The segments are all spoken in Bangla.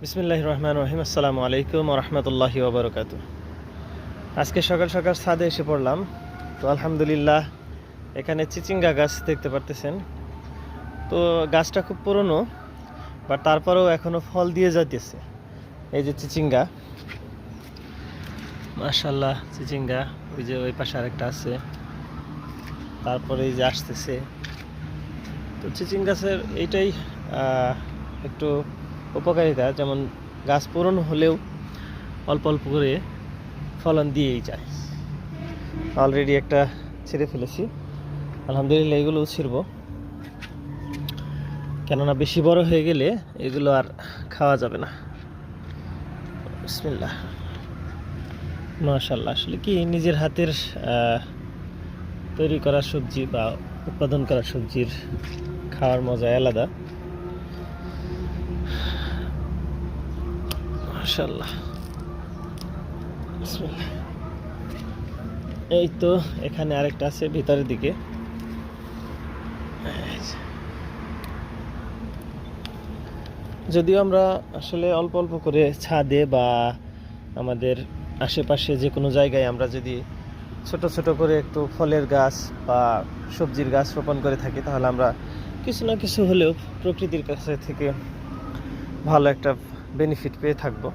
বিসমিল্লাহির রহমানির রহিম। আসসালামু আলাইকুম ওয়া রাহমাতুল্লাহি ওয়া বারাকাতুহু। আজকে সকাল সকাল ছাদে এসে পড়লাম। তো আলহামদুলিল্লাহ এখানে চিচিঙ্গা গাছ দেখতে পারতেছেন। তো গাছটা খুব পুরনো, বাট তারপরেও এখনো ফল দিয়ে যাইতেছে। এই যে চিচিঙ্গা, মাশাআল্লাহ চিচিঙ্গা। ওই যে ওই পাশে আরেকটা আছে, তারপরে এই যে আসতেছে। তো চিচিঙ্গা গাছের এইটাই একটু উপকারিতা, যেমন গাছ পুরনো হলেও অল্প অল্প করে ফলন দিয়েই যায়। অলরেডি একটা ছিঁড়ে ফেলেছি, আলহামদুলিল্লাহ এগুলোও ছিঁড়ব, কেননা বেশি বড় হয়ে গেলে এগুলো আর খাওয়া যাবে না। বিসমিল্লাহ। মাশাআল্লাহ, আসলে কি নিজের হাতের তৈরি করা সবজি বা উৎপাদন করা সবজির খাওয়ার মজা আলাদা। মাশাআল্লাহ, বিসমিল্লাহ। এই তো এখানে আরেকটা আছে ভিতরের দিকে। যদিও আমরা আসলে অল্প অল্প করে ছাদে বা আমাদের আশেপাশে যে কোনো জায়গায় আমরা যদি ছোট ছোট করে একটু ফলের গাছ বা সবজির গাছ রোপণ করে থাকি, তাহলে আমরা কিছু না কিছু হলেও প্রকৃতির কাছে থেকে ভালো একটা বেনিফিট পেয়ে থাকবো।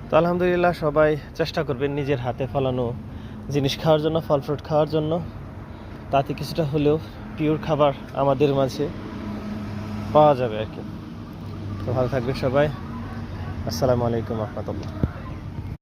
তো আলহামদুলিল্লাহ সবাই চেষ্টা করবেন নিজের হাতে ফলানো জিনিস খাওয়ার জন্য, ফল ফ্রুট খাওয়ার জন্য। তাতে কিছুটা হলেও পিওর খাবার আমাদের মাঝে পাওয়া যাবে আর কি। তো ভালো থাকবে সবাই। আসসালামু আলাইকুম ওয়া রাহমাতুল্লাহ।